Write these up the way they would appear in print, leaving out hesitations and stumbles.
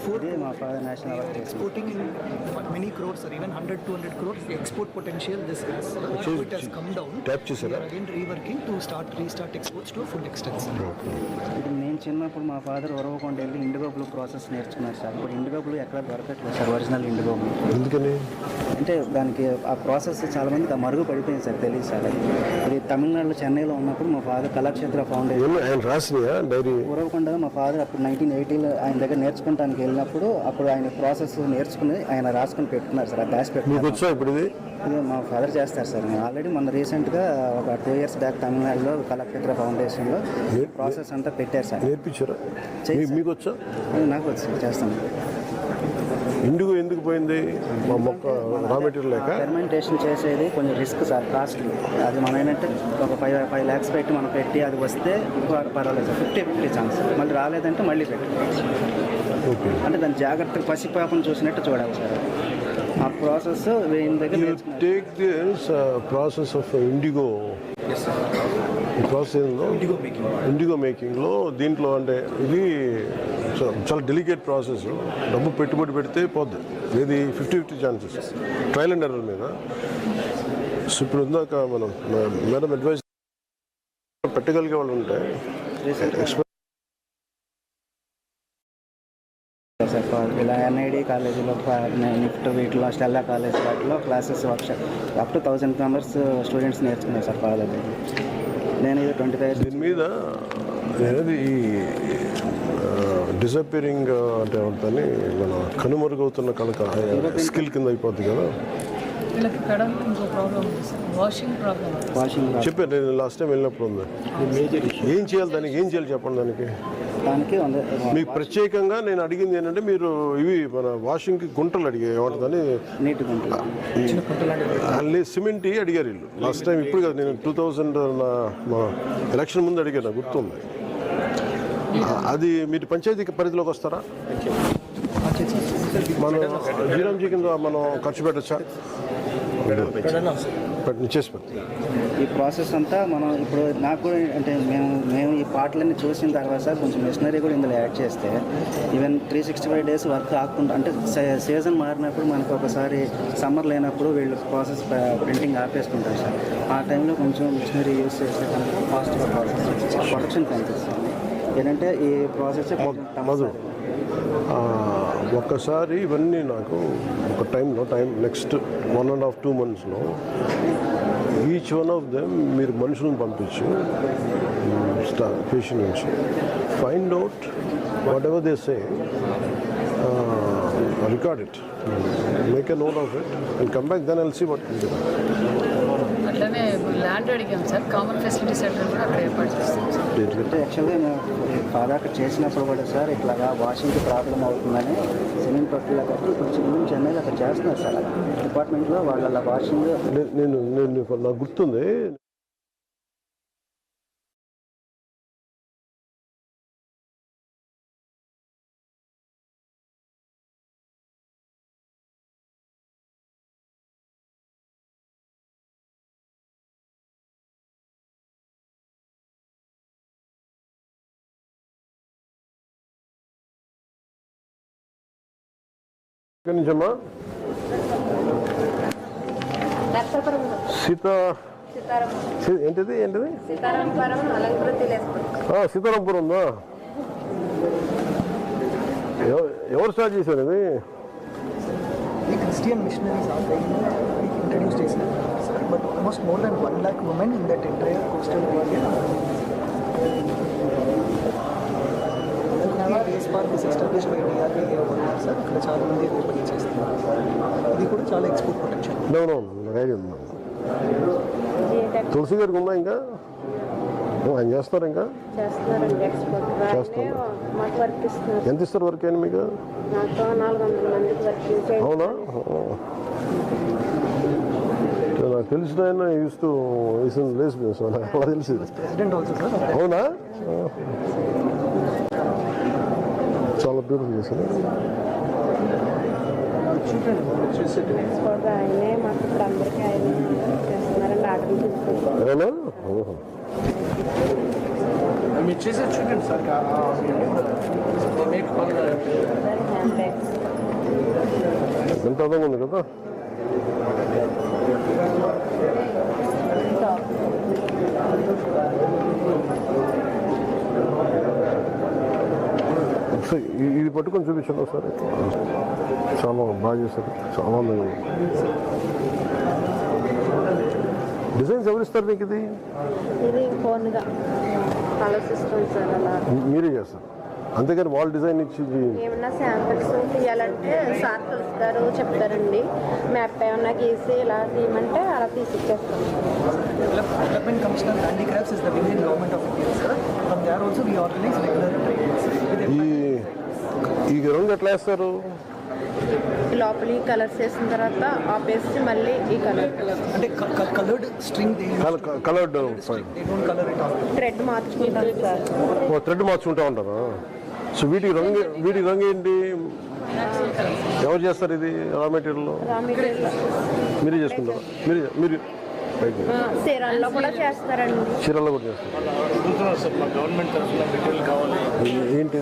my father national award. Exporting in many crores or even 100-200 crores, the export potential this has. It has come down. We are again reworking to restart exports to a full extent. నేను చిన్నప్పుడు మా father Uravakonda వెళ్ళి ఇండిగోబ్లు process నేర్చుకున్నారు sir. ఇప్పుడు ఇండిగోబ్లు ఎక్కడ దొరకట్లేదు sir, original ఇండిగోబ్లు. ఎందుకని అంటే దానికి ఆ ప్రాసెస్ చాలా మందికి మరుగు పడిపోయింది సార్, తెలియదు సార్. అది తమిళనాడులో చెన్నైలో ఉన్నప్పుడు మా ఫాదర్ కళాక్షేత్ర ఫౌండేషన్ ఉరవకొండ మా ఫాదర్ అప్పుడు 1980లో ఆయన దగ్గర నేర్చుకుంటానికి వెళ్ళినప్పుడు అప్పుడు ఆయన ప్రాసెస్ నేర్చుకుని ఆయన రాసుకుని పెట్టుకున్నారు సార్. ఆ దాచి పెట్టుకున్నారు. ఇప్పుడు ఇది మా ఫాదర్ చేస్తారు సార్. ఆల్రెడీ మొన్న రీసెంట్గా ఒక 2 years బ్యాక్ తమిళనాడులో కళాక్షేత్ర ఫౌండేషన్లో ప్రాసెస్ అంతా పెట్టారు సార్. నేర్పించారా? మీకు వచ్చా? నాకు వచ్చి చేస్తాను. ఇండిగో ఎందుకు పోయింది? మా మొక్క రా మెటీరియల్ లేక ఫెర్మెంటేషన్ చేసేది కొంచెం రిస్క్ సార్, కాస్ట్లీ. అది మనం ఏంటంటే ఒక 5 lakhs పెట్టి మనం పెట్టి అది వస్తే పర్వాలేదు సార్, 50-50 ఛాన్స్. మళ్ళీ రాలేదంటే మళ్ళీ పెట్టి అంటే దాని జాగ్రత్తగా పసిపాపను చూసినట్టు చూడాలి సార్. ఆ process take this process of IndiGo. ఈ ప్రాసెస్ ఇండిగో మేకింగ్లో దీంట్లో అంటే ఇది చాలా డెలికేట్ ప్రాసెస్. డబ్బు పెట్టుబడి పెడితే పోద్ది. ఇది 50-50 ఛాన్సెస్ ట్రయల్ అండ్ ఎర్రర్ మీద. సో ఇప్పుడు ఇందాక మనం మేడం అడ్వైస్ పెట్టగలిగే వాళ్ళు ఉంటే సార్. ఇలా NID కాలేజీలో నిఫ్ట్ వీటిలో స్టెల్లా కాలేజ్ వాటిలో classes workshop up to 1000 members students నేర్చుకున్నారు సార్ ఫాదర్. నేను ఇది 25 దీని మీద ఈ డిసపియరింగ్ అంటే అవుతుంది మన కనుమరుగవుతున్న కనుక స్కిల్ కింద అయిపోద్ది కదా. చెప్పాను నేను లాస్ట్ టైం వెళ్ళినప్పుడు ఉంది. ఏం చేయాలి దానికి? ఏం చేయాలి చెప్పండి దానికి. మీకు ప్రత్యేకంగా నేను అడిగింది ఏంటంటే మీరు ఇవి మన వాషింగ్కి గుంటలు అడిగా ఏమంటుందని నీటి గుంటలు సిమెంట్ అడిగారు వీళ్ళు లాస్ట్ టైం. ఇప్పుడు కదా నేను 2000 మా ఎలక్షన్ ముందు అడిగాను, గుర్తుంది. అది మీరు పంచాయతీ పరిధిలోకి వస్తారా? మనం జీరాంజీ కింద మనం ఖర్చు పెట్టచ్చా? ఈ ప్రాసెస్ అంతా మనం ఇప్పుడు నాకు కూడా అంటే మేము ఈ పాటలన్నీ చూసిన తర్వాత కొంచెం మిషనరీ కూడా ఇందులో యాడ్ చేస్తే ఈవెన్ 365 days వర్క్ ఆకుండా అంటే సీజన్ మారినప్పుడు మనకు ఒకసారి సమ్మర్ లేనప్పుడు వీళ్ళు ప్రాసెస్ ప్రింటింగ్ ఆపేసుకుంటారు సార్. ఆ టైంలో కొంచెం మిషనరీ యూస్ చేస్తే కనుక ఫాస్ట్గా ప్రొడక్షన్ కనిపిస్తుంది. ఏంటంటే ఈ ప్రాసెస్ ఒక్కసారి ఇవన్నీ నాకు ఒక టైం నెక్స్ట్ 1.5-2 monthsలో ఈచ్ వన్ ఆఫ్ దెమ్ మీరు మనుషులను పంపించు పేషెంట్ నుంచి find out whatever they say, record it, make a note of it and come back, then I'll see what can do. అట్లనే ల్యాండ్ అడిగాం సార్. కామన్ ఫెసిలిటీ సెంటర్ కూడా అక్కడ ఏర్పాటు చేస్తాం సార్. యాక్చువల్గా మేము ఫాదర్ అక్కడ చేసినప్పుడు కూడా సార్ ఇట్లాగా వాషింగ్కి ప్రాబ్లం అవుతుందని సిమెంట్ పట్టులా కట్టి ఇప్పుడు చెన్నైలో అక్కడ చేస్తున్నారు సార్. డిపార్ట్మెంట్లో వాళ్ళ వాషింగ్ నేను నాకు గుర్తుంది. నుంచమ్మా ఏంటిది సీతారాంపురం ఉందా? ఎవరు స్టార్ట్ చేశారు ఇది? Christian missionaries are introduced this, but almost more than 1 lakh women in that entire coastal area. Base park is established by DRDA government sir. ఇక్కడ చాలా మంది పని చేస్తున్నారు. ఇది కూడా చాలా ఎక్స్పోర్ట్ పొటెన్షియల్. తులసి గారికి ఉందా ఇంకా? ఆయన చేస్తారు ఇంకా చేస్తారు. ఎంత ఇస్తారు వర్క్ అయినా మీకు? అవునా? నాకు తెలిసిన ఆయన ఇస్తూ లేసి అలా తెలిసింది. అవునా? చాలా బ్యూటిఫుల్ చేశాను. అవునా? మీరు చేసే చూడండి సార్. ఎంత అందంగా ఉంది కదా. ఇది పట్టుకొని చూపించండి ఒకసారి. చాలా బాగా చేశారు, చాలా అందంగా ఉంది. డిజైన్స్ ఎవరు ఇస్తారు నీకు ఇది? ఇది ఫోన్గా ఆలోచిస్తాం సార్. అలా మీరే చేస్తారు, అంతేగాని వాళ్ళు డిజైన్ ఇచ్చి ఏమన్నా శాంపిల్స్ తీయాలంటే సార్ కలుస్తారు, చెప్తారండి. మ్యాప్ ఏమన్నా గీసి ఇలా తీయమంటే అలా తీసి ఇచ్చేస్తాం. Development Commissioner Handicrafts is the Indian Government of India, sir. From there also we organize regular trainings. ఈ రంగు ఎట్లా వేస్తారు? లోపల ఈ కలర్స్ వేసిన తర్వాత ఆపేసి మళ్ళీ ఈ కలర్ అంటే coloured string coloured they don't color it off. Thread మార్చుకుంటారు సార్. థ్రెడ్ మార్చుకుంటా ఉంటారా? సో వీటికి రంగు ఏంటి? ఎవరు చేస్తారు ఇది? రా మెటీరియల్ రా మెటీరియల్ మీరే చేసుకుంటారా? మీరు చీరల్లో కూడా చేస్తారండి. చీరల్లో కూడా చేస్తారు. ఏంటి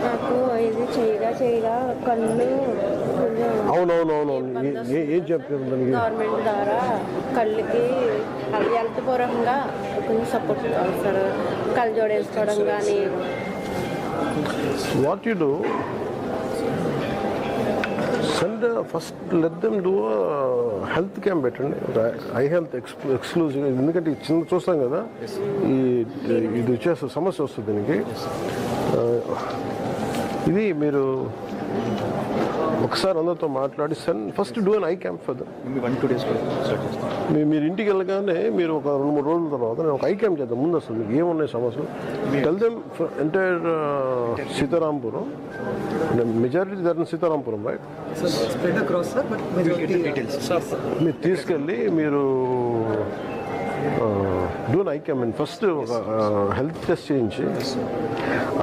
నాకు ఇది చేయగా కళ్ళు అవునవునవునవును. ఏం చెప్తారు దానికి? గవర్నమెంట్ ద్వారా కళ్ళకి హెల్త్ పూర్వకంగా కొంచెం సపోర్ట్ కావాలి సార్. కళ్ళు జోడేసుకోవడం కానీ. What you do, first let them do health camp పెట్టండి, ఐ హెల్త్ ఎక్స్క్లూజివ్గా. ఎందుకంటే చిన్న చూస్తాం కదా, ఇది వచ్చేస్తే సమస్య వస్తుంది దీనికి. ఇది మీరు ఒకసారి అందరితో మాట్లాడి first do an I camp for them. 1-2 days మీరు ఇంటికి వెళ్ళగానే మీరు ఒక 2-3 రోజుల తర్వాత నేను ఒక ఐ క్యాంప్ చేద్దాం. ముందు అసలు మీకు ఏమున్నాయి సమస్యలు tell them. Entire Sitarampuram, majority జరిగిన Sitarampuram, right? So spread across, sir, but majority details. మీరు తీసుకెళ్ళి మీరు డూ ఐ క్యాంప్ ఫస్ట్ ఒక హెల్త్ టెస్ట్ చేయించి,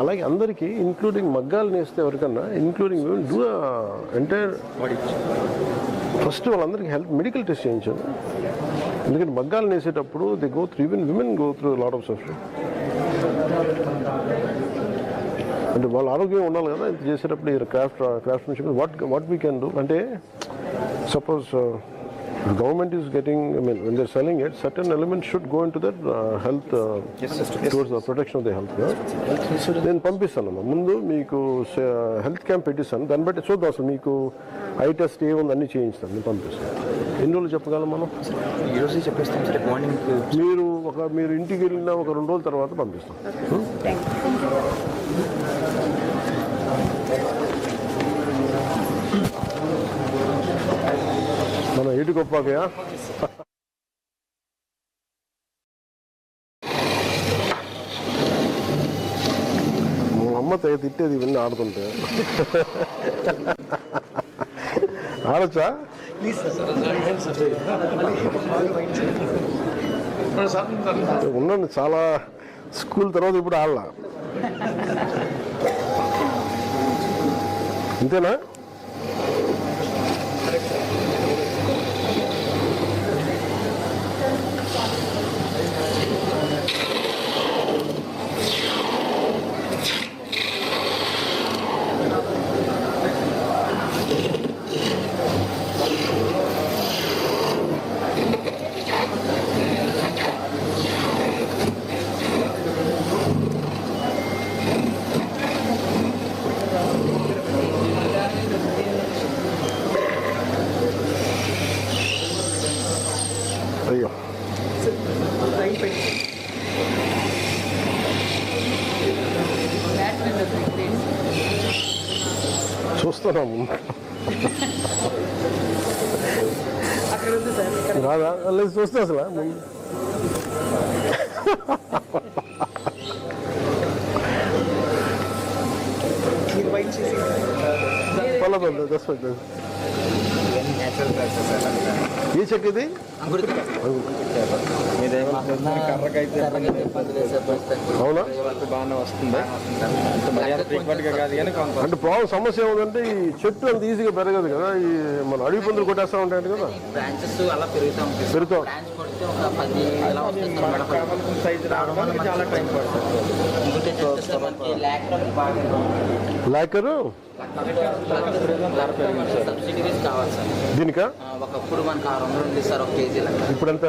అలాగే అందరికీ ఇంక్లూడింగ్ మగ్గాలు నేస్తే ఎవరికన్నా ఇంక్లూడింగ్ డూ ఎంటైర్ ఫస్ట్ వాళ్ళందరికీ మెడికల్ టెస్ట్ చేయించండి. ఎందుకంటే మగ్గాలు నేసేటప్పుడు they go through, even women go through lot of suffering. అంటే వాళ్ళ ఆరోగ్యం ఉండాలి కదా ఇంత చేసేటప్పుడు. ఈ craftsmanship what we can do అంటే, suppose government is getting, I mean, when they're selling it, certain elements should go into that health, towards the protection of the health. నేను పంపిస్తాను ముందు మీకు హెల్త్ క్యాంప్ పెట్టిస్తాను. దాన్ని బట్టి చూద్దాం అసలు మీకు ఐ టెస్ట్ ఏముంది అన్నీ చేయించుతాను. నేను పంపిస్తాను. ఎన్ని రోజులు చెప్పగలం మనం? ఈరోజు చెప్పేస్తాం సార్. మార్నింగ్ మీరు ఇంటికి వెళ్ళిన ఒక 2 రోజుల తర్వాత పంపిస్తాం. మన ఏటి గొప్పగా మా అమ్మ తిట్టేది ఇవన్నీ ఆడుతుంటే. ఆడచ్చా? ఉండండి, చాలా స్కూల్ తర్వాత ఇప్పుడు ఆడలా. అంతేనా? అయ్యో చూస్తున్నాము. రాదా? లేదు చూస్తే అసలు ఏ చెక్ ఇది? అవునా? అంటే ప్రాబ్లం సమస్య ఏముందంటే ఈ చెట్టు అంత ఈజీగా పెరగదు కదా. ఈ మన అడవి పందులు కొట్టేస్తా ఉంటాయి కదా. పెరుగుతా లాకరు సబ్సిడీస్ కావాలి సార్. దీనికా ఒకప్పుడు మనకు 600 ఉంది సార్ ఒక కేజీ లెక్క. ఇప్పుడు ఎంత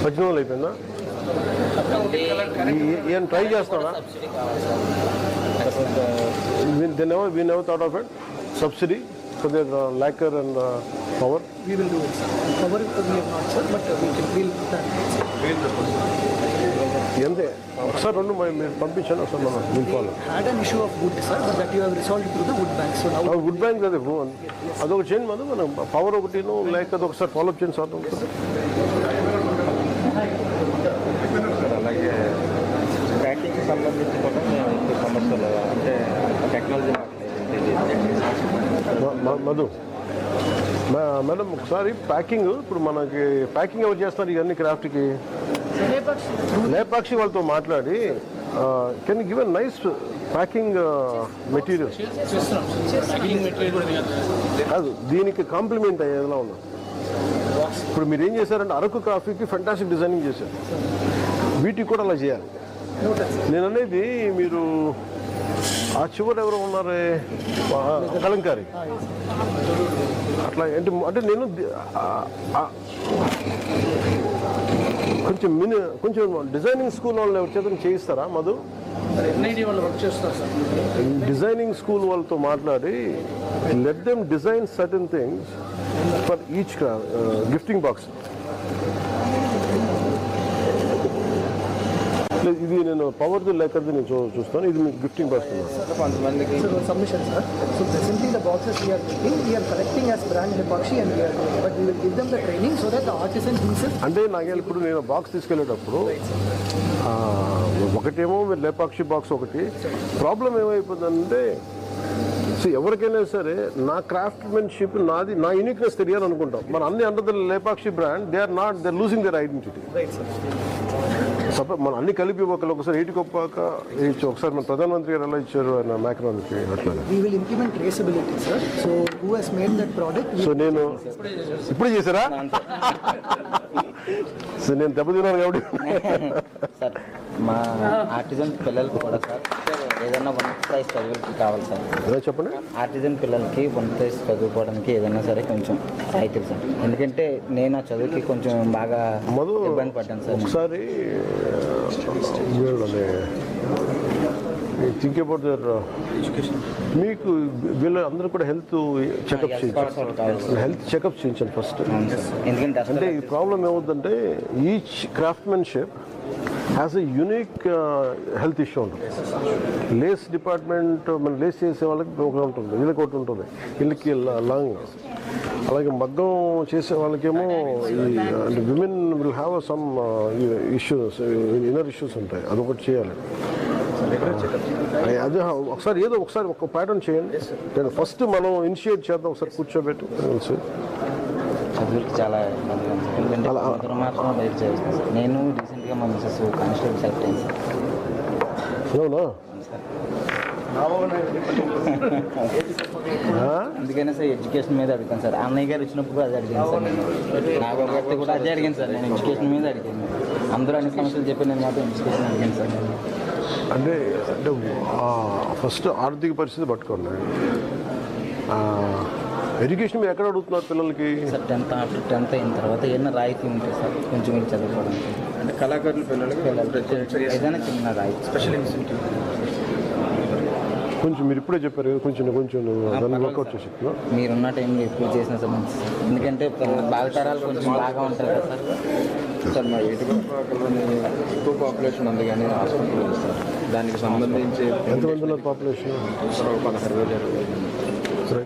18 అయిపోయిందా? ఏం ట్రై చేస్తావా? సబ్సిడీ కావాలి sir. We never thought of it subsidy for the locker and power. We will do it, sir. Power we have not, sir, but we'll ఎంతే ఒకసారి రెండు మీరు పంపించాను ఒకసారి మనం will had an issue of wood, sir, but that you have resolved through the wood bank. So now wood bank అదే అదొక చేయండి మనం మనం పవర్ ఒకటిను లేక ఒకసారి ఫాలోఅప్ చేయండి సార్ ఉంటుంది. అలాగే ప్యాకింగ్కి సంబంధించి కూడా మేము ఇప్పుడు సమస్యలు అంటే టెక్నాలజీ మధు మేడం ఒకసారి ప్యాకింగ్ ఇప్పుడు మనకి ప్యాకింగ్ ఎవరు చేస్తున్నారు ఇవన్నీ క్రాఫ్ట్కి? లేపాక్షి వాళ్ళతో మాట్లాడి can give a nice packing material. కాదు దీనికి కాంప్లిమెంట్ అయ్యేలా ఉన్నా. ఇప్పుడు మీరు ఏం చేశారంటే అరకు కాఫీకి ఫెంటాస్టిక్ డిజైనింగ్ చేశారు, వీటికి కూడా అలా చేయాలి. నేను అనేది మీరు ఆ చివరి ఎవరు ఉన్నారే కలంకారి అట్లా అంటే నేను కొంచెం డిజైనింగ్ స్కూల్ వాళ్ళని ఎవరి చేత చేయిస్తారా మధు? డిజైనింగ్ స్కూల్ వాళ్ళతో మాట్లాడి let them design certain things for each gifting box. ఇది నేను పవర్ది లేకది నేను చూస్తాను. ఇది మీకు గిఫ్టింగ్ బాక్స్. కొంతమందికి submission, sir. So presently the boxes we are making, we are collecting as brand Lepakshi and we are doing, but we will give them the training so that the artisan himself. అంటే నాకేళ్ళు ఇప్పుడు నేను box తీసుకెళ్ళేటప్పుడు ఒకటేమో మీరు Lepakshi box ఒకటి problem ఏమైపోతుందంటే ఎవరికైనా సరే నా క్రాఫ్ట్మెన్షిప్ నాది నా యూనిక్నెస్ తెలియాలి అనుకుంటాం. మన అన్ని under the Lepakshi brand they are losing their identity. మన అన్ని కలిపి ఒకసారి 80 గొప్పక ఒకసారి మన ప్రధానమంత్రి గారు ఎలా ఇచ్చారు ఆయన మ్యాక్రాన్కి అట్లా. We will implement traceability, sir. So who has made that product? So నేను ఇప్పుడు చేశారా? సో నేను దెబ్బతిన్నాను కాబట్టి సార్ మా ఆర్టిజన్ పిల్లలకి కూడా సార్ ఏదైనా 1th ప్రైజ్ చదువులకి కావాలి సార్. చెప్పండి. ఆర్టిజన్ పిల్లలకి 1th ప్రైజ్ చదువుకోవడానికి ఏదైనా సరే కొంచెం అవుతుంది సార్. ఎందుకంటే నేను ఆ చదువుకి కొంచెం బాగా ఇబ్బంది పడ్డాను సార్. ఒకసారి థింక్ అబౌట్ దర్ ఎడ్యుకేషన్. మీకు వీళ్ళందరూ కూడా హెల్త్ చెకప్ చేయించండి ఫస్ట్. ఎందుకంటే అంటే ఈ ప్రాబ్లం ఏమవుతుందంటే each craftsmanship has a unique health issue ఉంటుంది. లేస్ డిపార్ట్మెంట్ మనం లేస్ చేసే వాళ్ళకి ఒకటి ఉంటుంది, వీళ్ళకి ఒకటి ఉంటుంది, వీళ్ళకి లాంగ్. అలాగే మగ్గం చేసే వాళ్ళకేమో అంటే women will have some issues, inner issues ఉంటాయి, అదొకటి చేయాలి. అదే ఒకసారి ఒక ప్యాటర్న్ చేయండి. ఫస్ట్ మనం ఇనిషియేట్ చేద్దాం, ఒకసారి కూర్చోబెట్టి చదువుకి చాలా ఎందుకంటే మాత్రం వెయిట్ చేస్తాను సార్. నేను రీసెంట్గా మా మిస్సెస్ కానిస్టేబుల్ సెలెక్ట్ అయింది సార్. అవునా? అందుకనే సార్ ఎడ్యుకేషన్ మీద అడిగాను సార్. అన్నయ్య గారు వచ్చినప్పుడు అదే అడిగాను సార్. నేను నాకు ఒకటి కూడా అదే అడిగాను సార్. నేను ఎడ్యుకేషన్ మీద అడిగాను. అందరూ అన్ని సమస్యలు చెప్పి నేను మాత్రం ఎడ్యుకేషన్ అడిగాను సార్. అంటే ఫస్ట్ ఆర్థిక పరిస్థితి పట్టుకోండి. ఎడ్యుకేషన్ మీరు ఎక్కడ అడుగుతున్నారు పిల్లలకి? సార్ 10th అయిన తర్వాత ఏదైనా రాయితీ ఉంటుంది సార్ కొంచెం మీరు చదువుకోవడానికి. అంటే కళాకారులు పిల్లలకి ఏదైనా చిన్న రాయితీ స్పెషల్ ఇన్స్టిట్యూట్ కొంచెం మీరు ఇప్పుడే చెప్పారు కొంచెం దాన్ని వర్కౌట్ చేసి మీరున్న టైంలో ఎప్పుడు చేసిన సార్ మంచి సార్. ఎందుకంటే భావితరాలు కొంచెం బాగా ఉంటారు కదా సార్. సార్ మా ఏటుపక్కలోని ఎక్కువ పాపులేషన్ ఉంది కానీ హాస్పిటల్ ఉంది సార్. దానికి సంబంధించి ఎంతమంది ఉన్నారు పాపులేషన్? 16,000-20,000.